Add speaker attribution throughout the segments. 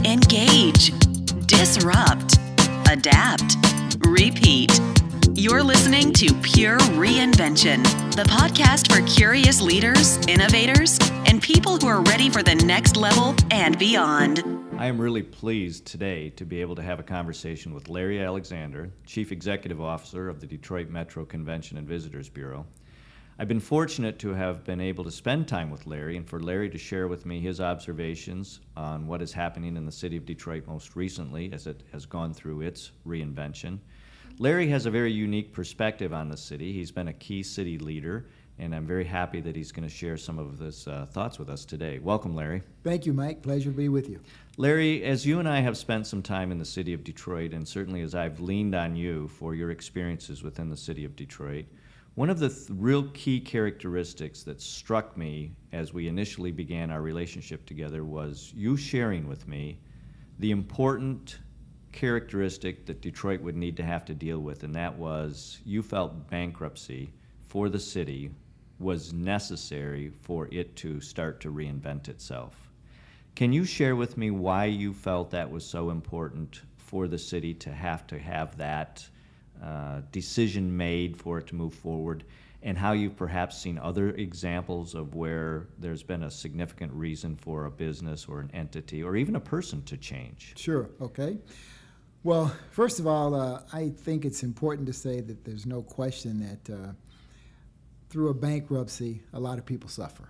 Speaker 1: engage, disrupt, adapt, repeat. You're listening to Pure Reinvention, the podcast for curious leaders, innovators, and people who are ready for the next level and beyond.
Speaker 2: I am really pleased today to be able to have a conversation with Larry Alexander, Chief Executive Officer of the Detroit Metro Convention and Visitors Bureau. I've been fortunate to have been able to spend time with Larry and for Larry to share with me his observations on what is happening in the city of Detroit most recently as it has gone through its reinvention. Larry has a very unique perspective on the city. He's been a key city leader, and I'm very happy that he's going to share some of his thoughts with us today. Welcome, Larry.
Speaker 3: Thank you, Mike. Pleasure to be with you.
Speaker 2: Larry, as you and I have spent some time in the city of Detroit, and certainly as I've leaned on you for your experiences within the city of Detroit, one of the real key characteristics that struck me as we initially began our relationship together was you sharing with me the important characteristic that Detroit would need to have to deal with, and that was you felt bankruptcy for the city was necessary for it to start to reinvent itself. Can you share with me why you felt that was so important for the city to have that decision made for it to move forward, and how you've perhaps seen other examples of where there's been a significant reason for a business or an entity or even a person to change?
Speaker 3: Sure, okay. Well, first of all, I think it's important to say that there's no question that through a bankruptcy, a lot of people suffer.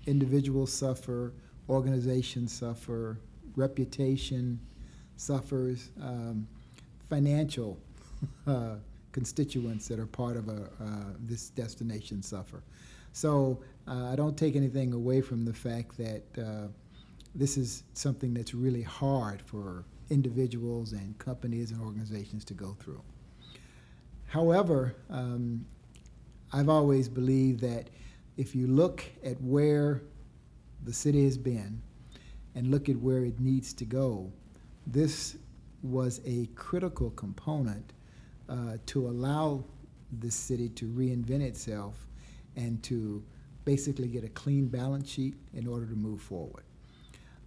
Speaker 3: Individuals suffer, organizations suffer, reputation suffers, financial constituents that are part of this destination suffer. So I don't take anything away from the fact that this is something that's really hard for individuals and companies and organizations to go through. However, I've always believed that if you look at where the city has been and look at where it needs to go, this was a critical component to allow the city to reinvent itself and to basically get a clean balance sheet in order to move forward.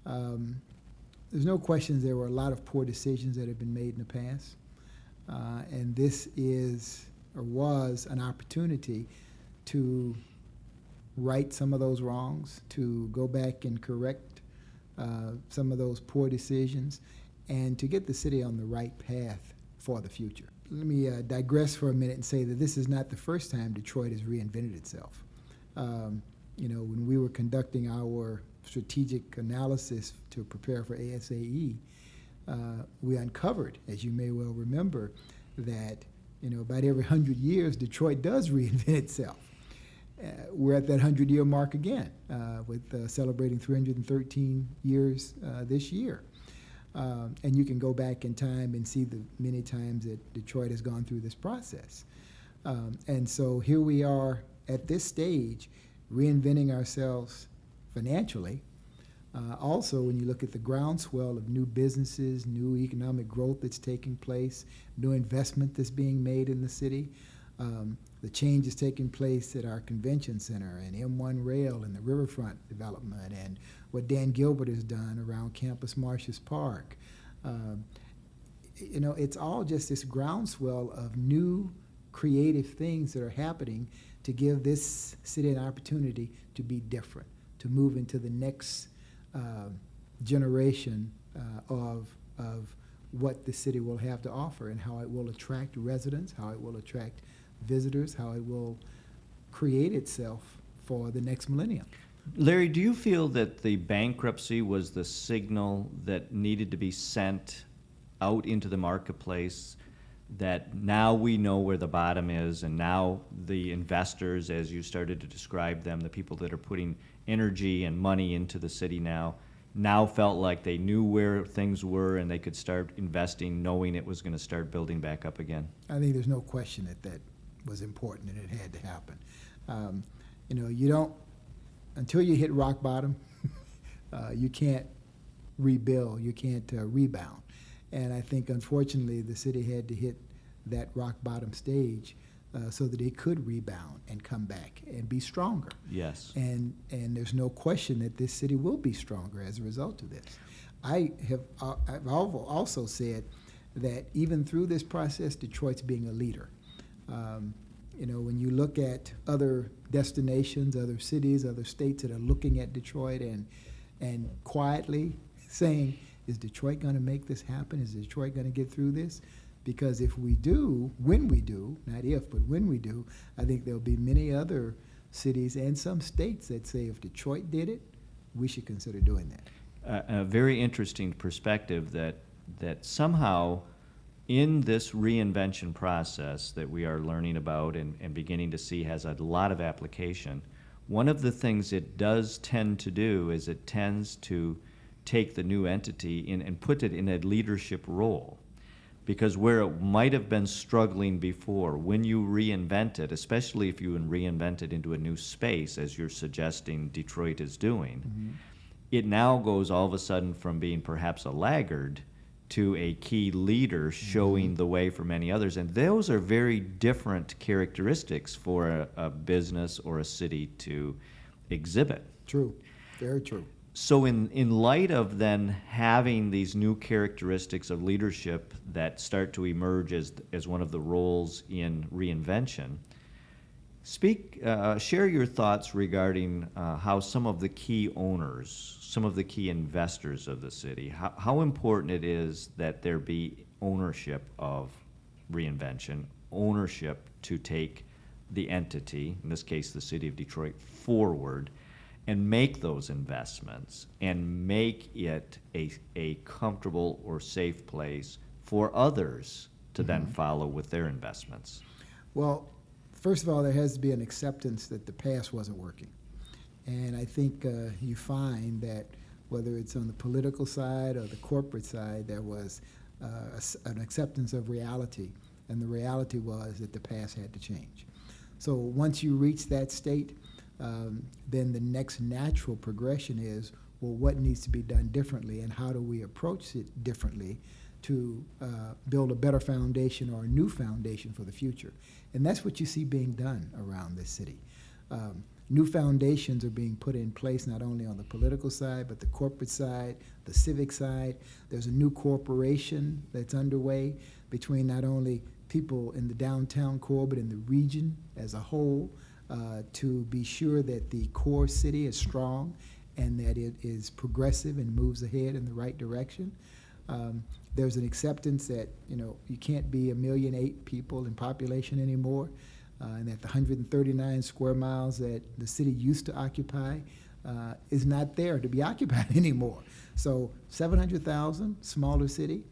Speaker 3: There's no question there were a lot of poor decisions that have been made in the past, and this is or was an opportunity to right some of those wrongs, to go back and correct some of those poor decisions, and to get the city on the right path for the future. Let me digress for a minute and say that this is not the first time Detroit has reinvented itself. When we were conducting our strategic analysis to prepare for ASAE, we uncovered, as you may well remember, that about every 100 years, Detroit does reinvent itself. We're at that 100-year mark again, with celebrating 313 years this year. And you can go back in time and see the many times that Detroit has gone through this process. And so here we are at this stage, reinventing ourselves financially. Also, when you look at the groundswell of new businesses, new economic growth that's taking place, new investment that's being made in the city, the changes taking place at our convention center and M1 Rail and the riverfront development and what Dan Gilbert has done around Campus Martius Park. It's all just this groundswell of new creative things that are happening to give this city an opportunity to be different, to move into the next generation of what the city will have to offer and how it will attract residents, how it will attract visitors, how it will create itself for the next millennium.
Speaker 2: Larry, do you feel that the bankruptcy was the signal that needed to be sent out into the marketplace, that now we know where the bottom is, and now the investors, as you started to describe them, the people that are putting energy and money into the city now felt like they knew where things were and they could start investing knowing it was going to start building back up again?
Speaker 3: I think there's no question that was important and it had to happen. You don't, until you hit rock bottom, you can't rebuild, you can't rebound. And I think, unfortunately, the city had to hit that rock bottom stage so that it could rebound and come back and be stronger.
Speaker 2: Yes.
Speaker 3: And there's no question that this city will be stronger as a result of this. I've also said that even through this process, Detroit's being a leader. When you look at other destinations, other cities, other states that are looking at Detroit and quietly saying, is Detroit going to make this happen? Is Detroit going to get through this? Because if we do, when we do, not if, but when we do, I think there'll be many other cities and some states that say if Detroit did it, we should consider doing that.
Speaker 2: A very interesting perspective that somehow in this reinvention process that we are learning about and beginning to see has a lot of application, one of the things it does tend to do is it tends to take the new entity and put it in a leadership role. Because where it might have been struggling before, when you reinvent it, especially if you reinvent it into a new space, as you're suggesting Detroit is doing, it now goes all of a sudden from being perhaps a laggard to a key leader showing the way for many others. And those are very different characteristics for a business or a city to exhibit.
Speaker 3: True, very true.
Speaker 2: So in light of then having these new characteristics of leadership that start to emerge as one of the roles in reinvention, share your thoughts regarding how some of the key owners, some of the key investors of the city, how important it is that there be ownership of reinvention, ownership to take the entity, in this case the city of Detroit, forward, and make those investments and make it a comfortable or safe place for others to then follow with their investments.
Speaker 3: Well, first of all, there has to be an acceptance that the past wasn't working. And I think you find that whether it's on the political side or the corporate side, there was an acceptance of reality. And the reality was that the past had to change. So once you reach that state, then the next natural progression is, well, what needs to be done differently and how do we approach it differently to build a better foundation or a new foundation for the future. And that's what you see being done around this city. New foundations are being put in place not only on the political side, but the corporate side, the civic side. There's a new corporation that's underway between not only people in the downtown core, but in the region as a whole, to be sure that the core city is strong and that it is progressive and moves ahead in the right direction. There's an acceptance that you can't be 1.8 million people in population anymore, and that the 139 square miles that the city used to occupy is not there to be occupied anymore. So 700,000, smaller city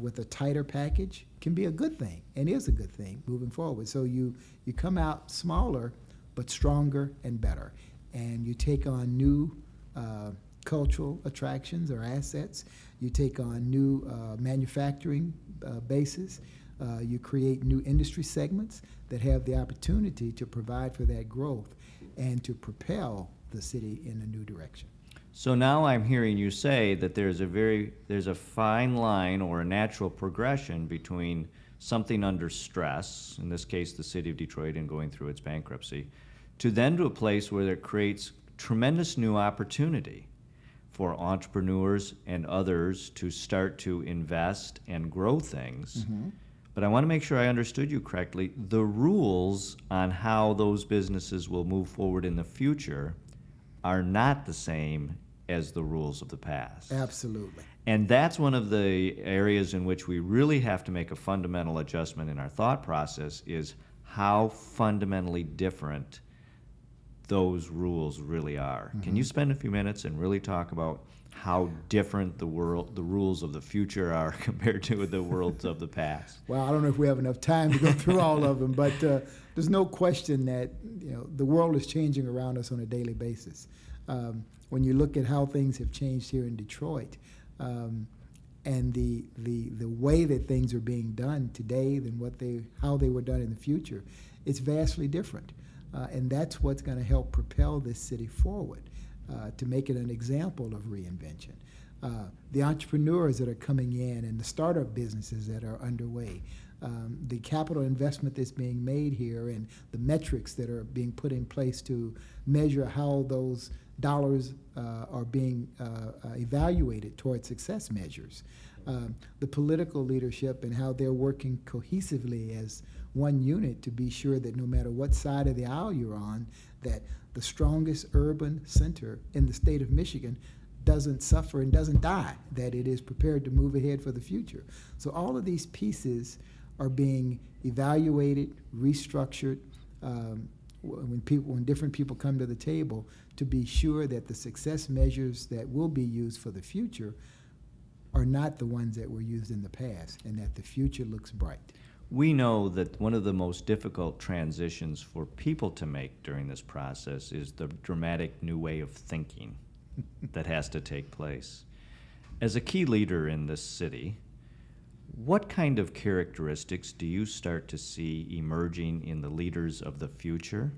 Speaker 3: with a tighter package can be a good thing, and is a good thing moving forward. So you come out smaller but stronger and better, and you take on new cultural attractions or assets. You take on new manufacturing bases. You create new industry segments that have the opportunity to provide for that growth and to propel the city in a new direction.
Speaker 2: So now I'm hearing you say that there's a fine line or a natural progression between something under stress, in this case the city of Detroit and going through its bankruptcy, to then to a place where it creates tremendous new opportunity for entrepreneurs and others to start to invest and grow things. But I want to make sure I understood you correctly. The rules on how those businesses will move forward in the future are not the same as the rules of the past.
Speaker 3: Absolutely.
Speaker 2: And that's one of the areas in which we really have to make a fundamental adjustment in our thought process, is how fundamentally different those rules really are. Can you spend a few minutes and really talk about how different the rules of the future are compared to the worlds of the past?
Speaker 3: Well, I don't know if we have enough time to go through all of them, but there's no question that the world is changing around us on a daily basis. When you look at how things have changed here in Detroit, and the way that things are being done today than how they were done in the future, it's vastly different. And that's what's going to help propel this city forward, to make it an example of reinvention. The entrepreneurs that are coming in and the startup businesses that are underway, The capital investment that's being made here and the metrics that are being put in place to measure how those dollars are being evaluated toward success measures. The political leadership and how they're working cohesively as one unit to be sure that no matter what side of the aisle you're on, that the strongest urban center in the state of Michigan doesn't suffer and doesn't die, that it is prepared to move ahead for the future. So all of these pieces are being evaluated, restructured, when different people come to the table to be sure that the success measures that will be used for the future are not the ones that were used in the past, and that the future looks bright.
Speaker 2: We know that one of the most difficult transitions for people to make during this process is the dramatic new way of thinking that has to take place. As a key leader in this city, what kind of characteristics do you start to see emerging in the leaders of the future?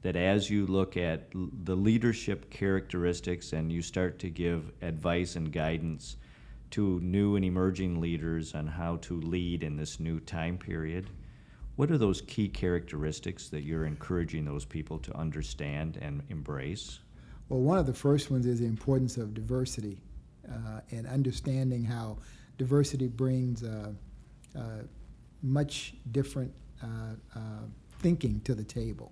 Speaker 2: That as you look at the leadership characteristics and you start to give advice and guidance to new and emerging leaders on how to lead in this new time period, what are those key characteristics that you're encouraging those people to understand and embrace?
Speaker 3: Well, one of the first ones is the importance of diversity and understanding how diversity brings much different thinking to the table.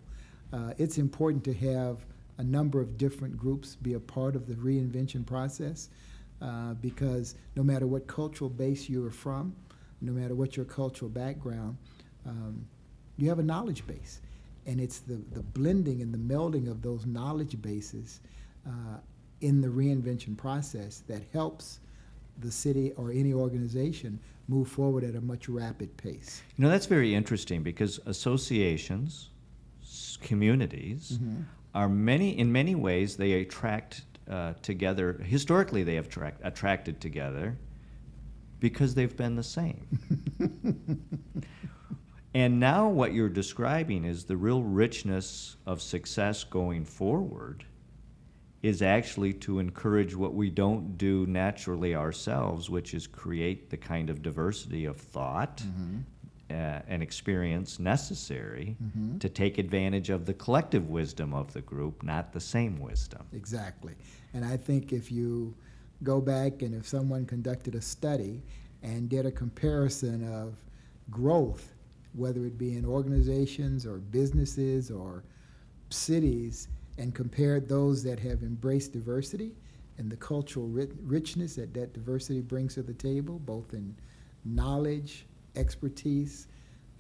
Speaker 3: It's important to have a number of different groups be a part of the reinvention process because no matter what cultural base you are from, no matter what your cultural background, you have a knowledge base. And it's the blending and the melding of those knowledge bases in the reinvention process that helps the city or any organization move forward at a much rapid pace.
Speaker 2: You know, that's very interesting because associations, communities, are in many ways, they attract together. Historically, they have attracted together because they've been the same. And now what you're describing is the real richness of success going forward is actually to encourage what we don't do naturally ourselves, which is create the kind of diversity of thought and experience necessary to take advantage of the collective wisdom of the group, not the same wisdom.
Speaker 3: Exactly. And I think if you go back and if someone conducted a study and did a comparison of growth, whether it be in organizations or businesses or cities, and compared those that have embraced diversity and the cultural richness that diversity brings to the table, both in knowledge, expertise,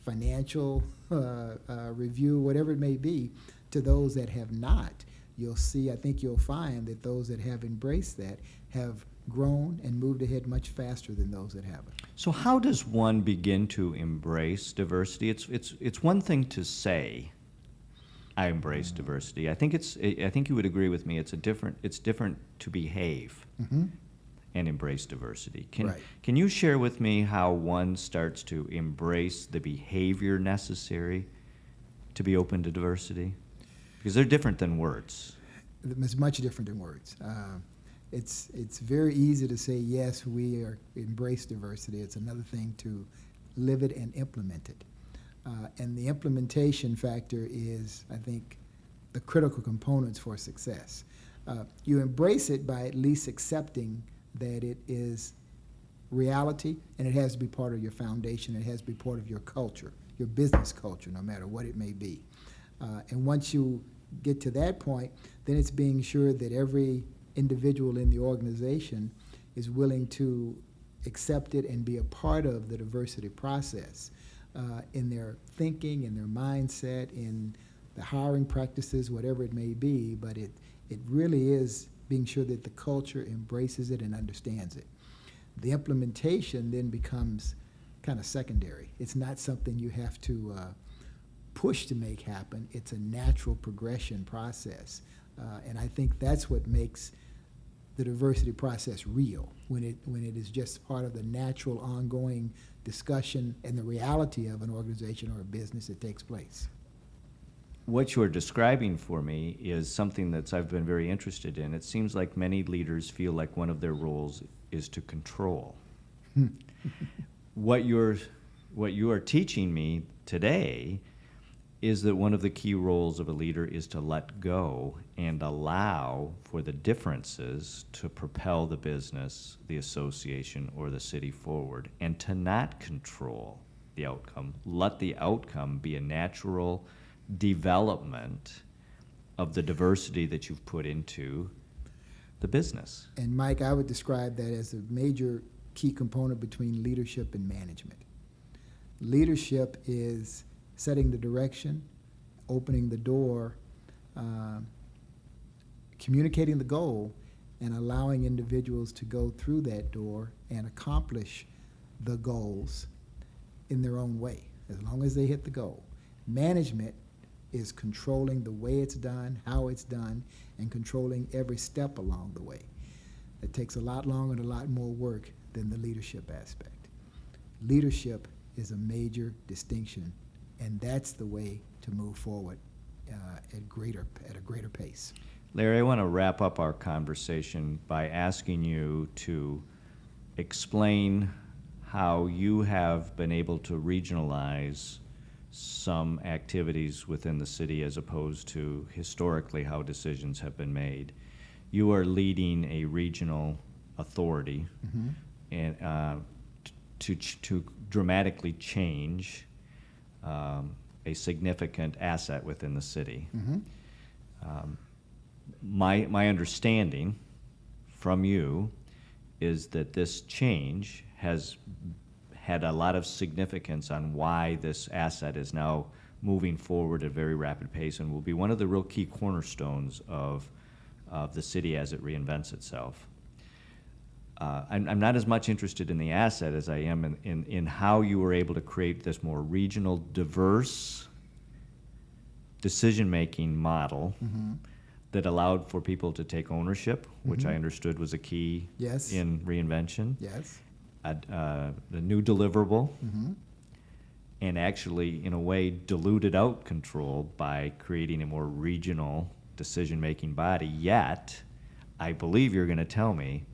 Speaker 3: financial review, whatever it may be, to those that have not, I think you'll find that those that have embraced that have grown and moved ahead much faster than those that haven't.
Speaker 2: So how does one begin to embrace diversity? It's one thing to say, I embrace diversity. I think you would agree with me. It's different to behave and embrace diversity. Can you share with me how one starts to embrace the behavior necessary to be open to diversity? Because they're different than words.
Speaker 3: It's much different than words. It's very easy to say, yes, we embrace diversity. It's another thing to live it and implement it. And the implementation factor is, I think, the critical components for success. You embrace it by at least accepting that it is reality, and it has to be part of your foundation. It has to be part of your culture, your business culture, no matter what it may be. And once you get to that point, then it's being sure that every individual in the organization is willing to accept it and be a part of the diversity process in their thinking, in their mindset, in the hiring practices, whatever it may be. But it really is being sure that the culture embraces it and understands it. The implementation then becomes kind of secondary. It's not something you have to push to make happen. It's a natural progression process. And I think that's what makes the diversity process real, when it is just part of the natural ongoing discussion and the reality of an organization or a business that takes place.
Speaker 2: What you're describing for me is something that I've been very interested in. It seems like many leaders feel like one of their roles is to control. What what you are teaching me today is that one of the key roles of a leader is to let go and allow for the differences to propel the business, the association, or the city forward, and to not control the outcome. Let the outcome be a natural development of the diversity that you've put into the business.
Speaker 3: And Mike, I would describe that as a major key component between leadership and management. Leadership is setting the direction, opening the door, communicating the goal, and allowing individuals to go through that door and accomplish the goals in their own way, as long as they hit the goal. Management is controlling the way it's done, how it's done, and controlling every step along the way. It takes a lot longer and a lot more work than the leadership aspect. Leadership is a major distinction, and that's the way to move forward at a greater pace.
Speaker 2: Larry, I want to wrap up our conversation by asking you to explain how you have been able to regionalize some activities within the city as opposed to historically how decisions have been made. You are leading a regional authority and to dramatically change a significant asset within the city. My understanding from you is that this change has had a lot of significance on why this asset is now moving forward at a very rapid pace and will be one of the real key cornerstones of the city as it reinvents itself. I'm not as much interested in the asset as I am in how you were able to create this more regional, diverse decision-making model that allowed for people to take ownership, which I understood was a key in reinvention.
Speaker 3: Yes.
Speaker 2: The new deliverable, and actually, in a way, diluted out control by creating a more regional decision-making body. Yet, I believe you're going to tell me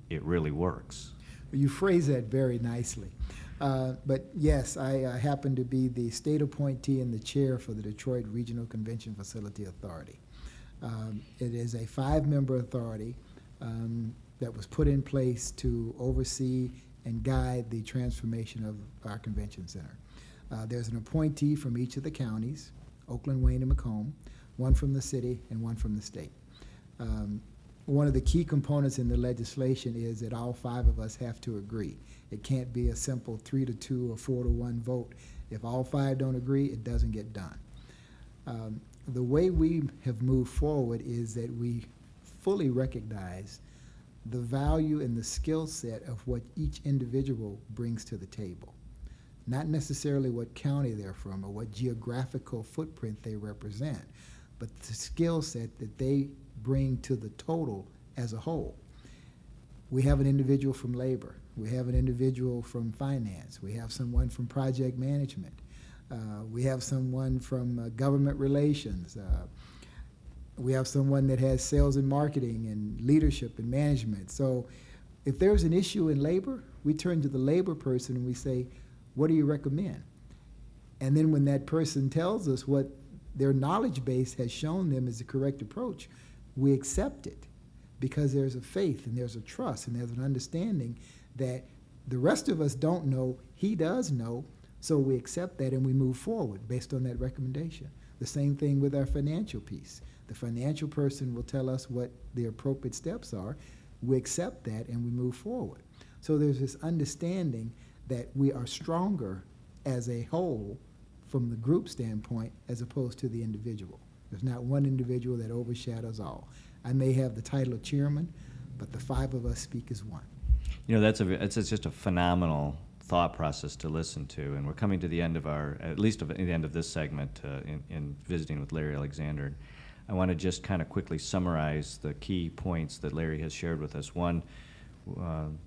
Speaker 2: it really works.
Speaker 3: You phrase that very nicely. But yes, I happen to be the state appointee and the chair for the Detroit Regional Convention Facility Authority. It is a 5-member authority that was put in place to oversee and guide the transformation of our convention center. There's an appointee from each of the counties, Oakland, Wayne, and Macomb, one from the city and one from the state. One of the key components in the legislation is that all 5 of us have to agree. It can't be a simple 3-2 or 4-1 vote. If all 5 don't agree, it doesn't get done. The way we have moved forward is that we fully recognize the value and the skill set of what each individual brings to the table. Not necessarily what county they're from or what geographical footprint they represent, but the skill set that they bring to the total as a whole. We have an individual from labor. We have an individual from finance. We have someone from project management. We have someone from government relations. We have someone that has sales and marketing and leadership and management. So if there's an issue in labor, we turn to the labor person and we say, what do you recommend? And then when that person tells us what their knowledge base has shown them is the correct approach, we accept it because there's a faith and there's a trust and there's an understanding that the rest of us don't know, he does know, so we accept that and we move forward based on that recommendation. The same thing with our financial piece. The financial person will tell us what the appropriate steps are. We accept that and we move forward. So there's this understanding that we are stronger as a whole from the group standpoint as opposed to the individual. There's not one individual that overshadows all. I may have the title of chairman, but the 5 of us speak as one.
Speaker 2: You know, it's just a phenomenal thought process to listen to, and we're coming to the end of the end of this segment in visiting with Larry Alexander. I want to just kind of quickly summarize the key points that Larry has shared with us. One,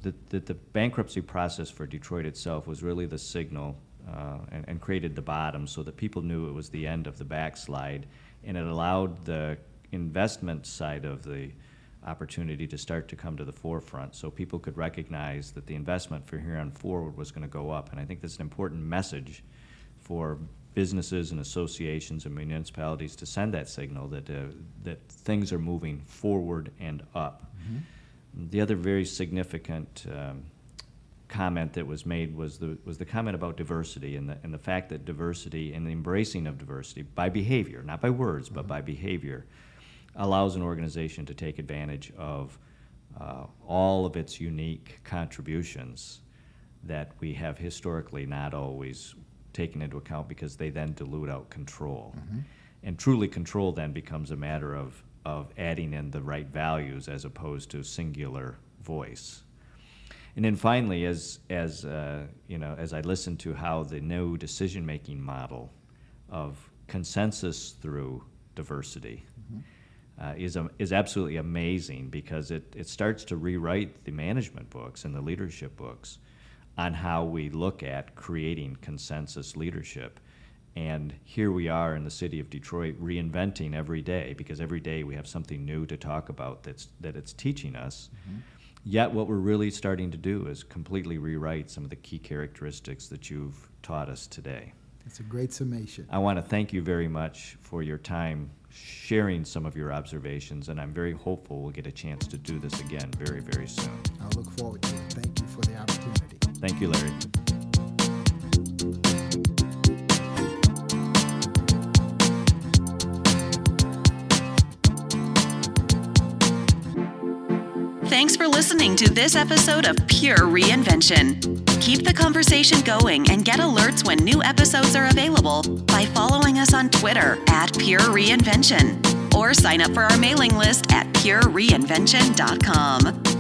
Speaker 2: that the bankruptcy process for Detroit itself was really the signal and created the bottom so that people knew it was the end of the backslide, and it allowed the investment side of the opportunity to start to come to the forefront so people could recognize that the investment for here on forward was going to go up. And I think that's an important message for businesses and associations and municipalities to send that signal that things are moving forward and up. The other very significant comment that was made was the comment about diversity and the fact that diversity and the embracing of diversity by behavior, not by words, but by behavior, allows an organization to take advantage of all of its unique contributions that we have historically not always taken into account, because they then dilute out control. And truly control then becomes a matter of adding in the right values as opposed to singular voice. And then finally, as I listened to how the new decision-making model of consensus through diversity is absolutely amazing, because it starts to rewrite the management books and the leadership books on how we look at creating consensus leadership. And here we are in the city of Detroit reinventing every day, because every day we have something new to talk about that it's teaching us. Yet what we're really starting to do is completely rewrite some of the key characteristics that you've taught us today.
Speaker 3: It's a great summation.
Speaker 2: I want to thank you very much for your time sharing some of your observations, and I'm very hopeful we'll get a chance to do this again very, very soon.
Speaker 3: I'll look forward to it. Thank you for the opportunity.
Speaker 2: Thank you, Larry.
Speaker 1: Thanks for listening to this episode of Pure Reinvention. Keep the conversation going and get alerts when new episodes are available by following us on Twitter @Pure Reinvention, or sign up for our mailing list at purereinvention.com.